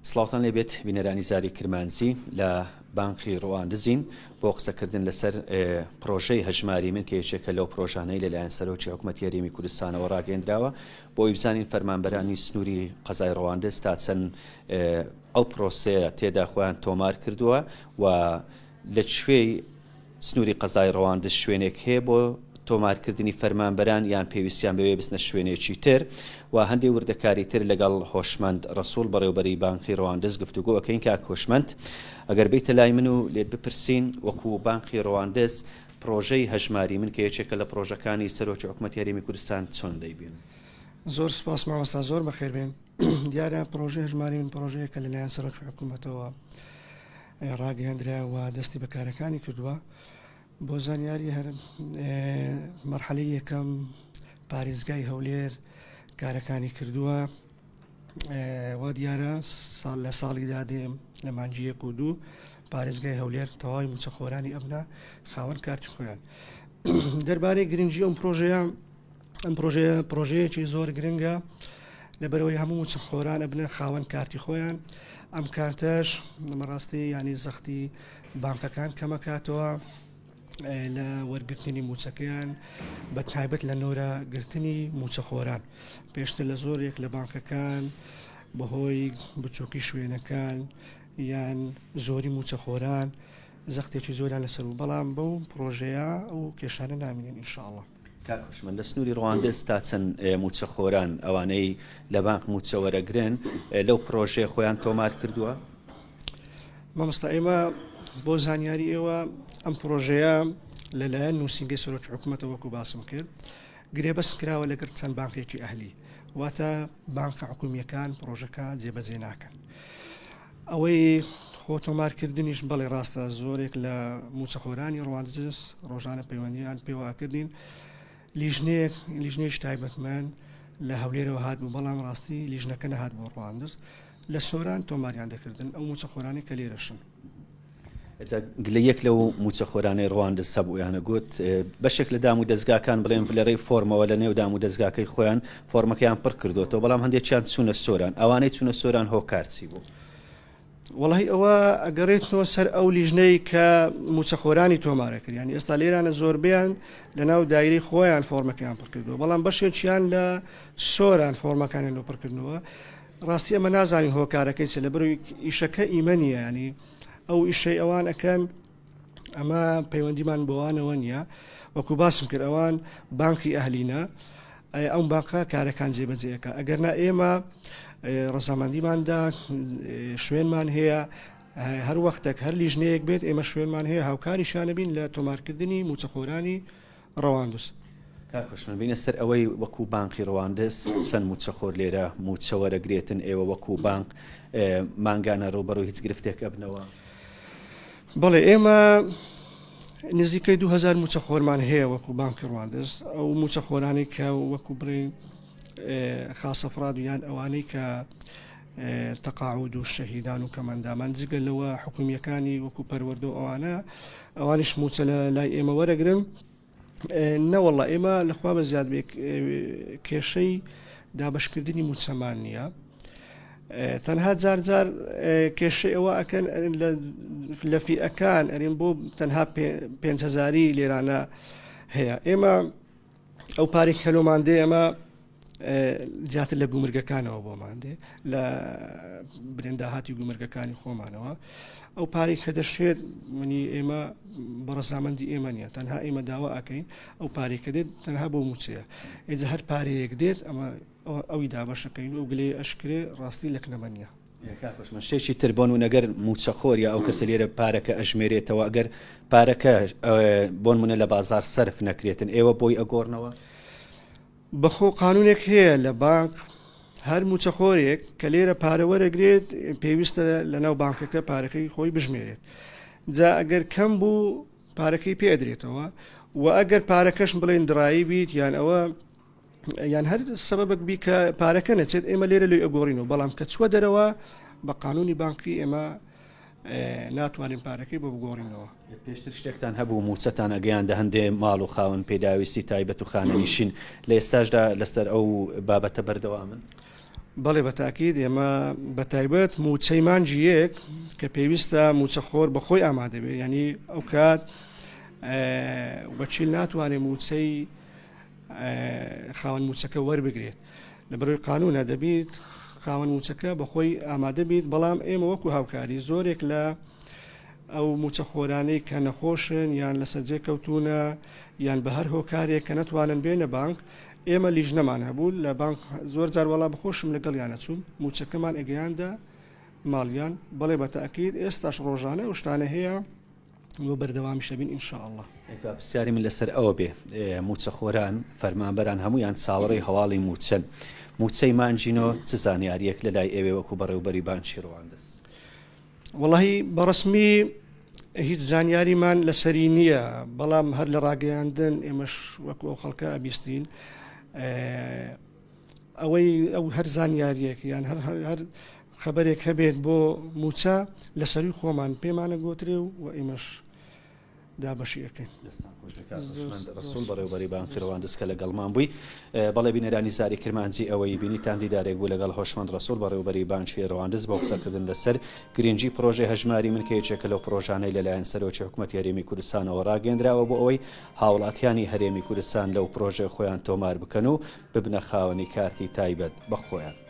سڵاوتان لێبێت بینەرانی زاری کرمانجی لە بانقی ڕەواندزین بۆ قسەکردن لەسەر پرۆژەی هەژماری من کە یەکێکە لەو پرۆژانەی لەلایەن سەرۆکی حکوومەتی هەرێمی کوردستانەوە ڕاگەیەندراوە بۆی بزانین فەرمانبەرانی سنووری قەزای ڕەواندز تا چەند ئەو پرۆسەیە تێدا خۆیان تۆمار کردووە و لە کوێی سنووری قەزای ڕەواندز شوێنێک هەیە بۆ تۆمارکردنی فەرمانبەران یان پێویستیان بەوێ بستنە شوێنێکی تر و هەندێک وردەکاری تر لەگەڵ هۆشمەند ڕەسوول بەڕێوەبەری بانقی ڕەواندز گفتوگۆ ئەکەین کاک هۆشمەند ئەگەر بیتە لای من و لێت بپرسین وەکو بانقی ڕەواندز پرۆژەی هەژماری من کە یەکێکە لە پرۆژەکانی سەرۆکی حکوومەتی هەرێمی کوردستان چۆن دەیبین؟ زۆر سپاس مامۆستا، زۆر بەخێر بێن. دیارە پرۆژەی هەژماری من پرۆژەیەکە لەلایەن سەرۆکی حکوومەتەوە ڕاگەیاندرا و دەستی بەکارەکانی کردووە بۆ زانیاری هەر مەرحەلەی یەکەم پارێزگای هەولێر کارەکانی کردووە و دیارە لە ساڵی دادێم لە مانجی 1 و 2 پارێزگای هەولێر تەواوی موچەخۆرانی ئەبنا خاوەن کارتی خۆیان. دەربارەی گرنگی ئەم پرۆژەیەکی زۆر گرنگە لەبەرەوەی هەموو موچەخۆران ئەبنە خاوەن کارتی خۆیان. ئەم کارتەش بەڕاستی ینی زەختی بانکەکان کەمەکاتەوە لە وەرگرتنی موچەکەیان بە تایبەت لە نۆرە گرتنی موچەخۆران. پێشتر لە زۆرێک لە بانکەکان بەهۆی بچووکی شوێنەکان یان زۆری موچەخۆران زەختێکی زۆریان لەسەر و بەڵام بەو پرۆژەیە ئەو کێشانە نامینێن ئینشاءڵڵا. کاکوشمن لە سنووری ڕەواندز تا چەند موچەخۆران ئەوانەی لە بانک موچە وەرەگرن لەو پرۆژەیە خۆیان تۆمار کردووە؟ مامۆستا ئێمە بۆ زانیاری ئێوە ئەم پرۆژەیە لەلایەن نووسینگەی سەرۆکی حکوومەتەوە وەکو باسم کرد گرێبەست کراوە لەگەڵ چەند بانکێکی ئەهلی واتە بانکە حکوومیەکان پرۆژەکە جێبەجێ ناکەن. ئەوەی خۆ تۆمارکردنیش بەڵێ ڕاستە زۆرێک لە موچەخۆرانی ڕەواندز ڕۆژانە پەیوەندیان پێوەکردین لیژنەیەش تایبەتمەند لە هەولێرەوە هات بوو بەڵام ڕاستی لیژنەکە نەهات بۆ ڕەواندز لە سۆران تۆماریان دەکردن ئەو موچەخۆرانی کە لێرەشن. لە یەک لەو موچەخۆرانەی ڕەواندز سەبوویانە گوت بەشێک لە دام و دەستگاکان بڵێن لەڕێی فۆرمەوە لە نێو دام و دەستگاکەی خۆیان فۆرمەکەیان پڕ کردوێتەوە بەڵام هەندێکیان چوونە سۆران ئەوانەی چوونە سۆران هۆکارچی بوو؟ وەڵی ئەوە ئەگەڕێتەوە سەر ئەو لیژنەی کە موچەخۆرانی تۆمارە کرد ینی ئێستا لێرانە زۆربیان لە ناو دایرەی خۆیان فۆرمەکەیان پڕکردووە بەڵام بەشێکیان لە سۆران فۆرمەکانیان لە پڕکردنەوە. ڕاستی ئەمە نازانین هۆکارەکەی چ لە بەرەوەی ئیشەکە ئیمەنیە ینی ئەو ئیشەی ئەوان ئەەکەن ئەمە پەیوەندیمان بۆوانەوە نییە وەکو باسم کرد ئەوان بانکی ئەهلینە ئەو بانکە کارەکان جێبەجێەکە ئەگەرنا ئێمە ڕەزامەندیماندا شوێنمان هەیە هەر وەختێک هەر لیژنەیەک بێت ئێمە شوێنمان هەیە هاوکاریشانە بین لە تۆمارکردنی موچەخۆرانی ڕەواندز. کاکوشمن بینە سەر ئەوەی وەکو بانقی ڕەواندز چەند موچەخۆر لێرە موچە وەرەگرێتن ئێوە وەکو بانک مانگانە ڕوبەرۆ هیچ گرفتێک ئەبنەوە؟ بەڵێ ئێمە نزیکەی 2000 موچەخۆرمان هەیە وەکو بانکی ڕەواندز ئەو موچەخۆرانی کە وەکو بڕین خاسەفراد و یان ئەوانەی کە تەقاعود و شەهیدان و کەمەندامان جگە لەوە حکوومیەکانی وەکو پەروەردە و ئەوانیش موچە لە لای ئێمە وەرەگرن نەوەڵڵا ئێمە لەخوا بە زیاد کێشەی دابشکردنی موچەمان نییە تەنها جار کێشەی ئەوە ئەکەن لە فیئەکان ئەرێن بۆ تەنها 5,000 لێرانە هەیە. ئێمە ئەو پارێک هەلۆمان دێ ئەمە جاتر لە گومرگەکانەوە بۆمان دێ لە برێنداهاتی گومرگەکانی خۆمانەوە ئەو پارێک کە دەشێت منی ئێمە بەڕەزامەندی ئێمە نیە تەنها ئێمە داوا ئەەکەین ئەو پارێکە دێت تەنها بۆ موچەیە ئێجا هەر پارەیەک دێت ئەمە ئەوی دابەشەکەین و گلێ ئەشکرێ ڕاستی لەکنەمە نیە. شتێکی تر بۆن و نەگەر موچەخۆر یا ئەو کەسە لێرە پارەکە ئەژمێرێتەوە ئەگەر پارەکە بۆن منە لە بازار سەرف نەکرێتن ئێوە بۆی ئەگۆڕنەوە؟ بەخۆ قانونێک هەیە لە بانک هەر موچەخۆرێک کە لێرە پارە وەرەگرێت پێویستە لە ناو بانکەکە پارەکەی خۆی بژمێرێت جا ئەگەر کەم بوو پارەکەی پێدرێتەوە و ئەگەر پارەکەش بڵێن درایی بیت یان ئەوە یان هەر سەبەبک بی کە پارەکە نەچێت ئێمە لێرە لێ ئەگۆڕینەوە بەڵام کە چوە دەرەوە بە قانونی بانکی ئێمە ناتوانین پارەکەی بۆ بگۆڕینەوە. پێشتر شتێکتان هەبوو موچەتان ئەگەیاندە هەندێ ماڵ و خاوەن پێداویستی تایبەت و خانەنیشین لە ئێستاشدا لەسەر ئەو بابەتە بەردەوامن؟ بەڵێ بەتاکید ئێمە بەتایبەت موچەی مانجی یەک کە پێویستە موچەخۆر بەخۆی ئامادە بێ ینی ئەو کات بەچیل ناتوانێت موچەی خاوەن موچەکە وەربگرێت لە بەرەوەی قانونە دەبیت خاوەن موچەکە بەخۆی ئامادە بیت بەڵام ئێمە وەکو هاوکاری زۆرێک لە ئەو موچەخۆرانەی کە نەخۆشن یان لەسەر جێکەوتونە یان بە هەر هۆکارێک کە نەتوانن بێنە بانک ئێمە لیژنەمان هەبوو لە بانک زۆر جار وەڵام بخۆشم لەگەڵ یانە چوون موچەکەمان ئەگەیاندا ماڵیان بەڵێ بەتاکید ئێستاش ڕۆژانە ئەو شتانە هەیە بۆ بەردەوامی شەبین ئینشاءالله. پرسیاری من لەسەر ئەوە بێ موچەخۆران فەرمانبەران هەموویان چاوەڕێی هەواڵی موچەن موچەی مانجینەوە چ زانیاریەک لە لای ئێوێ وەکو بەڕێوەبەری بانکی ڕەواندز؟ وەڵاهی بەڕسمی هیچ زانیاریمان لەسەری نییە بەڵام هەر لە ڕاگەیاندن ئێمەش وەکو ئەو خەڵکە ئەبیستین ئەوەی ئەو هەر زانیاریەک یان هەر خەبەرێک هەبێت بۆ موچە لەسەری خۆمان پێمانە گۆترێ و ئێمەش دابەشیەکەین. ڕسوول بەڕێوەبەری بانکی ڕەواندز کە لەگەڵمان بووی بەڵێ بینەرانی زاری کرمانجی ئەوەی بینیتان دیدارێک بوو لەگەڵ هۆشمەند ڕسوول بەڕێوەبەری بانکی ڕەواندز بۆ قسەکردن لەسەر گرنگی پرۆژەی هەژماری من کە یەکێکە لەو پرۆژانەی لەلایەن سەرۆکی حکوومەتی هەرێمی کوردستانەوە ڕاگەیەندراوە بۆ ئەوەی هاوڵاتیانی هەرێمی کوردستان لەو پرۆژەی خۆیان تۆمار بکەن و ببنە خاوەنی کارتی تایبەت بە خۆیان.